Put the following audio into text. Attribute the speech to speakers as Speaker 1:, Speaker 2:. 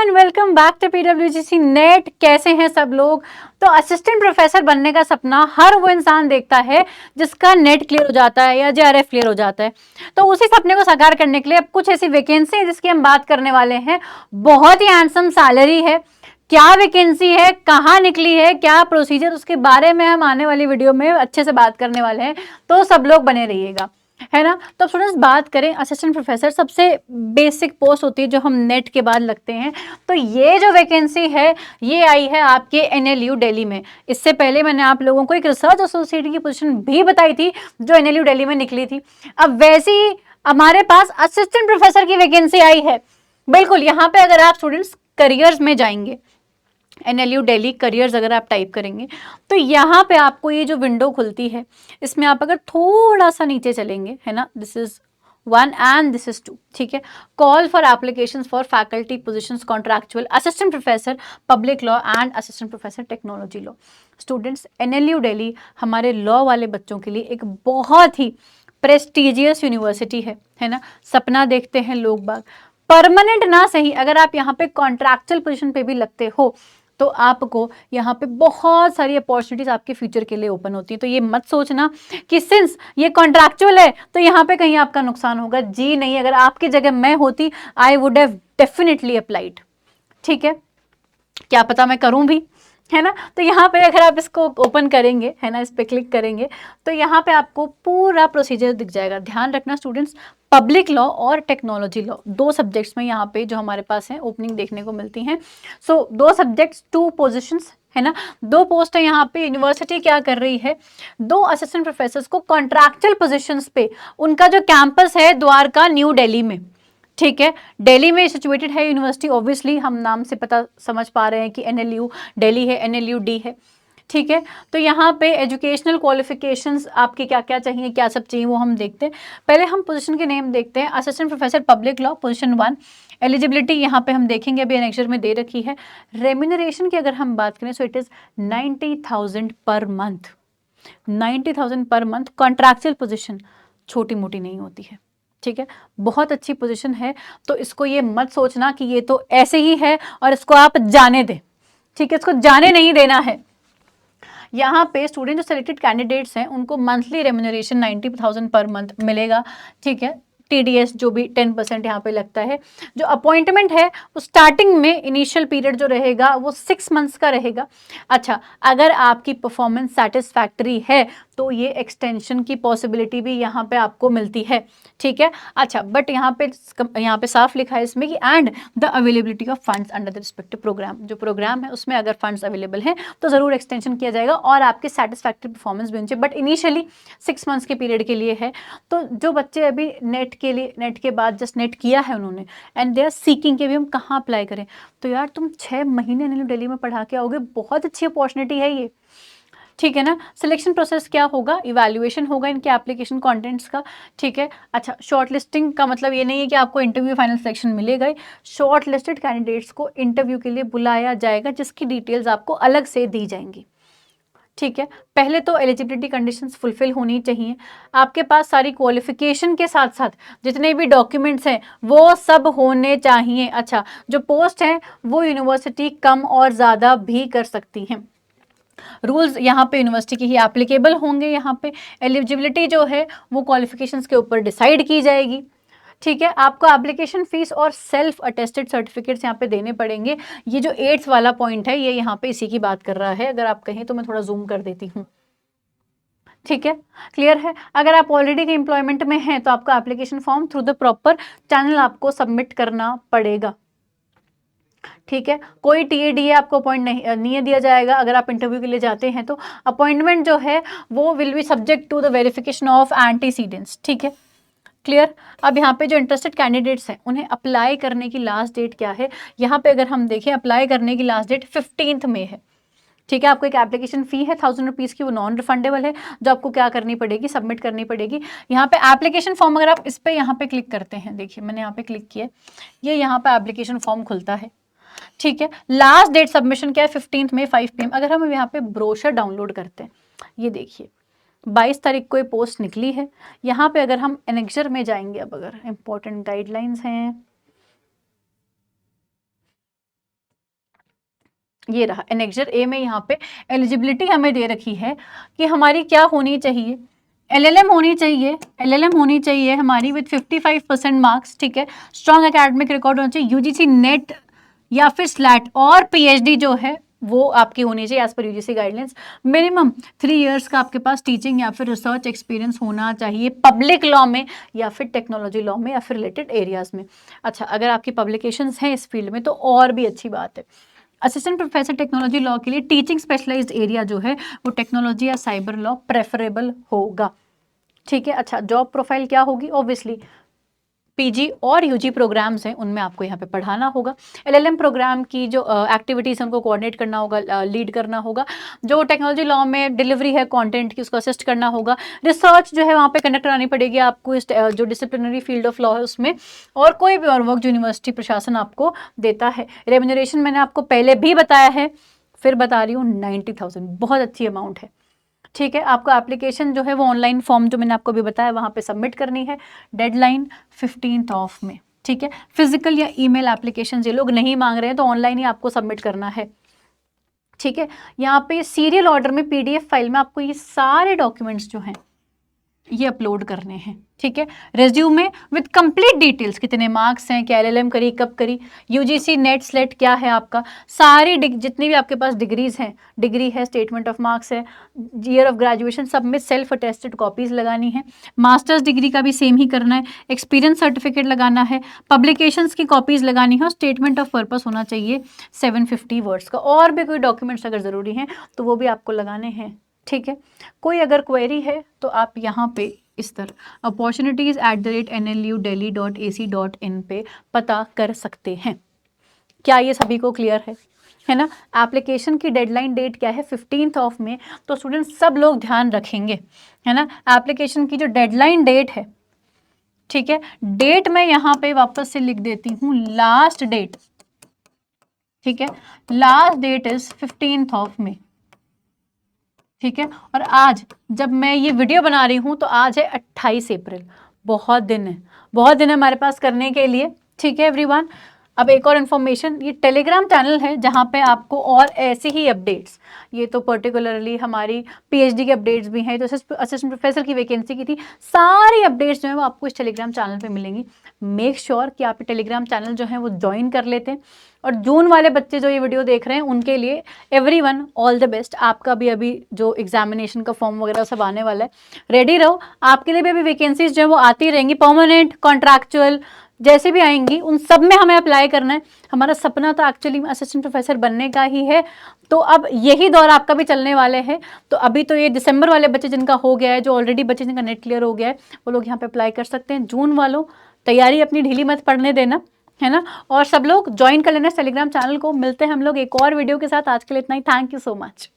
Speaker 1: Everyone, welcome back to PWGC NET. कैसे हैं सब लोग। तो असिस्टेंट प्रोफेसर बनने का सपना हर वो इंसान देखता है जिसका नेट क्लियर हो जाता है या जेआरएफ क्लियर हो जाता है। तो उसी सपने को साकार करने के लिए अब कुछ ऐसी वैकेंसी है जिसकी हम बात करने वाले हैं। बहुत ही हैंडसम सैलरी है। क्या वैकेंसी है, कहाँ निकली है, क्या प्रोसीजर, उसके बारे में हम आने वाली वीडियो में अच्छे से बात करने वाले हैं। तो सब लोग बने रहिएगा, है ना। तो स्टूडेंट्स, बात करें असिस्टेंट प्रोफेसर, सबसे बेसिक पोस्ट होती है जो हम नेट के बाद लगते हैं। तो ये जो वैकेंसी है ये आई है आपके एनएलयू दिल्ली में। इससे पहले मैंने आप लोगों को एक रिसर्च एसोसिएट की पोजीशन भी बताई थी जो एनएलयू दिल्ली में निकली थी। अब वैसे ही हमारे पास असिस्टेंट प्रोफेसर की वैकेंसी आई है। बिल्कुल, यहाँ पे अगर आप स्टूडेंट्स करियर्स में जाएंगे, एनएलयू दिल्ली करियर्स अगर आप टाइप करेंगे तो यहाँ पे आपको ये जो विंडो खुलती है, इसमें आप अगर थोड़ा सा नीचे चलेंगे, है ना, this is 1 and this is 2, ठीक है। Call for application for faculty positions contractual assistant professor public law and assistant professor technology law. Students, NLU Delhi हमारे लॉ वाले बच्चों के लिए एक बहुत ही प्रेस्टिजियस यूनिवर्सिटी है ना। सपना देखते हैं लोग बाग, परमानेंट ना सही, अगर आप यहाँ पे कॉन्ट्रैक्चुअल पोजीशन पे भी लगते हो तो आपको यहाँ पे बहुत सारी अपॉर्चुनिटीज आपके फ्यूचर के लिए ओपन होती है। तो ये मत सोचना कि सिंस ये कॉन्ट्रैक्चुअल है तो यहाँ पे कहीं आपका नुकसान होगा। जी नहीं, अगर आपकी जगह मैं होती I would have definitely applied, ठीक है। क्या पता मैं करूं भी, है ना। तो यहाँ पे अगर आप इसको ओपन करेंगे, है ना, इस पे क्लिक करेंगे तो यहाँ पे आपको पूरा प्रोसीजर दिख जाएगा। ध्यान रखना स्टूडेंट्स, पब्लिक लॉ और टेक्नोलॉजी लॉ, दो सब्जेक्ट्स में यहाँ पे जो हमारे पास है ओपनिंग देखने को मिलती हैं। सो 2 सब्जेक्ट्स 2 पोजीशंस, है ना, 2 पोस्ट है। यहाँ पे यूनिवर्सिटी क्या कर रही है, 2 असिस्टेंट प्रोफेसर्स को कॉन्ट्रैक्चुअल पोजीशंस पे, उनका जो कैंपस है द्वारका न्यू दिल्ली में, ठीक है, दिल्ली में सिचुएटेड है यूनिवर्सिटी। ऑब्वियसली हम नाम से पता समझ पा रहे हैं कि एनएलयू दिल्ली है, एनएलयू डी है, ठीक है। तो यहाँ पे एजुकेशनल क्वालिफिकेशंस आपके क्या क्या चाहिए, क्या सब चाहिए, वो हम देखते हैं। पहले हम पोजीशन के नेम देखते हैं। Assistant professor public law position 1। Eligibility यहाँ पे हम देखेंगे, अभी एनेक्चर में दे रखी है। रेम्यूनरेशन की अगर हम बात करें so it is 90,000 per month, 90,000 per month. Contractual position छोटी मोटी नहीं होती है, ठीक है, बहुत अच्छी पोजीशन है। तो इसको ये मत सोचना कि ये तो ऐसे ही है और इसको आप जाने दें, ठीक है, इसको जाने नहीं देना है। यहाँ पे स्टूडेंट जो सिलेक्टेड कैंडिडेट्स हैं उनको मंथली रेम्यूनरेशन 90,000 पर मंथ मिलेगा, ठीक है। टीडीएस जो भी 10% यहाँ पे लगता है। जो अपॉइंटमेंट है वो स्टार्टिंग में इनिशियल पीरियड जो रहेगा वो 6 मंथ्स का रहेगा। अच्छा, अगर आपकी परफॉर्मेंस सेटिस्फैक्टरी है तो ये एक्सटेंशन की पॉसिबिलिटी भी यहाँ पे आपको मिलती है, ठीक है। अच्छा, बट यहाँ पे साफ लिखा है इसमें कि and the availability of funds under the respective program, जो प्रोग्राम है उसमें अगर फंड्स अवेलेबल हैं तो ज़रूर एक्सटेंशन किया जाएगा और आपकी सेटिस्फैक्टरी परफॉर्मेंस भी होनी चाहिए। बट इनिशियली 6 मंथ्स के पीरियड के लिए है। तो जो बच्चे अभी नेट के बाद जस्ट नेट किया है उन्होंने एंड दे आर सीकिंग कि अभी हम कहाँ अप्लाई करें, तो यार तुम 6 महीने एनएलयू दिल्ली में पढ़ा के आओगे, बहुत अच्छी अपॉर्चुनिटी है ये, ठीक है ना। सिलेक्शन प्रोसेस क्या होगा, इवैल्यूएशन होगा इनके एप्लीकेशन कंटेंट्स का, ठीक है। अच्छा, शॉर्ट लिस्टिंग का मतलब ये नहीं है कि आपको इंटरव्यू फाइनल सिलेक्शन मिलेगा ही। शॉर्ट लिस्टेड कैंडिडेट्स को इंटरव्यू के लिए बुलाया जाएगा जिसकी डिटेल्स आपको अलग से दी जाएंगी, ठीक है। पहले तो एलिजिबिलिटी कंडीशंस फुलफिल होनी चाहिए, आपके पास सारी क्वालिफिकेशन के साथ साथ जितने भी डॉक्यूमेंट्स हैं वो सब होने चाहिए। अच्छा, जो पोस्ट है वो यूनिवर्सिटी कम और ज़्यादा भी कर सकती हैं। रूल्स यहाँ पे यूनिवर्सिटी के ही एप्लीकेबल होंगे। यहाँ पे एलिजिबिलिटी जो है वो क्वालिफिकेशंस के ऊपर डिसाइड की जाएगी, ठीक है। आपको एप्लीकेशन फीस और सेल्फ अटेस्टेड सर्टिफिकेट्स यहाँ पे देने पड़ेंगे। ये जो 8th वाला पॉइंट है ये यहाँ पे इसी की बात कर रहा है। अगर आप कहें तो मैं थोड़ा जूम कर देती हूँ, ठीक है, क्लियर है। अगर आप ऑलरेडी के एम्प्लॉयमेंट में हैं तो आपका application form through the proper channel आपको सबमिट करना पड़ेगा, ठीक है। कोई टीएडीए आपको अपॉइंट नहीं दिया जाएगा अगर आप इंटरव्यू के लिए जाते हैं तो। अपॉइंटमेंट जो है वो will be subject to the verification of antecedents, ठीक है, क्लियर। अब यहाँ पे जो इंटरेस्टेड कैंडिडेट्स हैं उन्हें अप्लाई करने की लास्ट डेट क्या है, यहाँ पे अगर हम देखें अप्लाई करने की लास्ट डेट 15 मई है, ठीक है। आपको एक एप्लीकेशन फ़ी है 1000 रुपीज़ की, वो नॉन रिफंडेबल है, जो आपको क्या करनी पड़ेगी, सबमिट करनी पड़ेगी। यहाँ पे एप्लीकेशन फॉर्म अगर आप इस पर यहाँ पे क्लिक करते हैं, देखिए मैंने यहाँ पे क्लिक किया, ये यहाँ पे एप्लीकेशन फॉर्म खुलता है, ठीक है। लास्ट डेट सबमिशन क्या है, 15 मई 5 PM। अगर हम यहाँ पे ब्रोशर डाउनलोड करते हैं, ये देखिए 22 तारीख को ये पोस्ट निकली है। यहाँ पे अगर हम एनेक्चर में जाएंगे, अब अगर इम्पोर्टेंट गाइडलाइंस हैं, ये रहा एनेक्जर ए में यहाँ पे एलिजिबिलिटी हमें दे रखी है कि हमारी क्या होनी चाहिए, एलएलएम होनी चाहिए, एलएलएम होनी चाहिए हमारी विद 55% मार्क्स, ठीक है। स्ट्रॉन्ग एकेडमिक रिकॉर्ड होना चाहिए, यूजीसी नेट या फिर स्लैट, और पीएचडी जो है वो आपकी होनी चाहिए as per UGC guidelines. Minimum 3 years का आपके पास टीचिंग या फिर रिसर्च एक्सपीरियंस होना चाहिए पब्लिक लॉ में या फिर टेक्नोलॉजी लॉ में या फिर रिलेटेड एरियाज में। अच्छा, अगर आपकी पब्लिकेशंस हैं इस फील्ड में तो और भी अच्छी बात है। असिस्टेंट प्रोफेसर टेक्नोलॉजी लॉ के लिए टीचिंग स्पेशलाइज्ड एरिया जो है वो टेक्नोलॉजी या साइबर लॉ प्रेफरेबल होगा, ठीक है। अच्छा, जॉब प्रोफाइल क्या होगी, ऑब्वियसली पीजी और यूजी प्रोग्राम्स हैं उनमें आपको यहाँ पे पढ़ाना होगा। एलएलएम प्रोग्राम की जो एक्टिविटीज़ हैं उनको कोऑर्डिनेट करना होगा, लीड करना होगा। जो टेक्नोलॉजी लॉ में डिलीवरी है कंटेंट की उसको असिस्ट करना होगा। रिसर्च जो है वहाँ पे कंडक्ट करानी पड़ेगी आपको इस जो डिसिप्लिनरी फील्ड ऑफ लॉ है उसमें, और कोई भी और वर्क जो यूनिवर्सिटी प्रशासन आपको देता है। रेम्यूनरेशन मैंने आपको पहले भी बताया है, फिर बता रही हूँ, 90,000 बहुत अच्छी अमाउंट है, ठीक है। आपको एप्लीकेशन जो है वो ऑनलाइन फॉर्म जो मैंने आपको भी बताया वहाँ पे सबमिट करनी है, डेडलाइन 15th ऑफ में, ठीक है। फिजिकल या ईमेल एप्लीकेशन ये लोग नहीं मांग रहे हैं तो ऑनलाइन ही आपको सबमिट करना है, ठीक है। यहाँ पे सीरियल ऑर्डर में पीडीएफ फाइल में आपको ये सारे डॉक्यूमेंट्स जो हैं ये अपलोड करने हैं, ठीक है। रेज्यूमे विद कंप्लीट डिटेल्स, कितने मार्क्स हैं, क्या एलएलएम करी, कब करी, यूजीसी नेट स्लेट क्या है आपका, सारी जितनी भी आपके पास डिग्रीज हैं, डिग्री है, स्टेटमेंट ऑफ मार्क्स है, ईयर ऑफ ग्रेजुएशन, सब में सेल्फ अटेस्टेड कॉपीज लगानी है। मास्टर्स डिग्री का भी सेम ही करना है, एक्सपीरियंस सर्टिफिकेट लगाना है, पब्लिकेशंस की कॉपीज लगानी है, और स्टेटमेंट ऑफ पर्पस होना चाहिए 750 वर्ड्स का। और भी कोई डॉक्यूमेंट्स अगर ज़रूरी हैं तो वो भी आपको लगाने हैं, ठीक है। कोई अगर क्वेरी है तो आप यहाँ पे इस तरह opportunities@nludelhi.ac.in पे पता कर सकते हैं। क्या ये सभी को क्लियर है ना। एप्लीकेशन की डेडलाइन डेट क्या है, 15th ऑफ में, तो स्टूडेंट्स सब लोग ध्यान रखेंगे, है ना। एप्लीकेशन की जो डेडलाइन डेट है, ठीक है, डेट मैं यहाँ पे वापस से लिख देती हूँ, लास्ट डेट, ठीक है, last date is 15th of में, ठीक है। और आज जब मैं ये वीडियो बना रही हूँ तो आज है 28 अप्रैल, बहुत दिन है, बहुत दिन है हमारे पास करने के लिए, ठीक है एवरीवन। अब एक और इन्फॉर्मेशन, ये टेलीग्राम चैनल है जहाँ पे आपको और ऐसे ही अपडेट्स, ये तो पर्टिकुलरली हमारी पीएचडी के अपडेट्स भी हैं, जो असिस्टेंट प्रोफेसर की वैकेंसी की थी, सारी अपडेट्स जो है वो आपको इस टेलीग्राम चैनल पे मिलेंगी। मेक श्योर कि आप टेलीग्राम चैनल जो है वो ज्वाइन कर लेते हैं। और जून वाले बच्चे जो ये वीडियो देख रहे हैं उनके लिए एवरीवन ऑल द बेस्ट। आपका भी अभी जो एग्जामिनेशन का फॉर्म वगैरह सब आने वाला है, रेडी रहो, आपके लिए भी अभी वैकेंसीज जो है वो आती रहेंगी, परमानेंट, कॉन्ट्रैक्चुअल, जैसे भी आएंगी उन सब में हमें अप्लाई करना है। हमारा सपना तो एक्चुअली असिस्टेंट प्रोफेसर बनने का ही है, तो अब यही दौर आपका भी चलने वाले हैं। तो अभी तो ये दिसंबर वाले बच्चे जिनका हो गया है, जो ऑलरेडी बच्चे जिनका नेट क्लियर हो गया है, वो लोग यहाँ पे अप्लाई कर सकते हैं। जून वालों तैयारी अपनी ढीली मत पड़ने देना, है ना। और सब लोग ज्वाइन कर लेना टेलीग्राम चैनल को। मिलते हैं हम लोग एक और वीडियो के साथ, आज के लिए इतना ही। Thank you so much.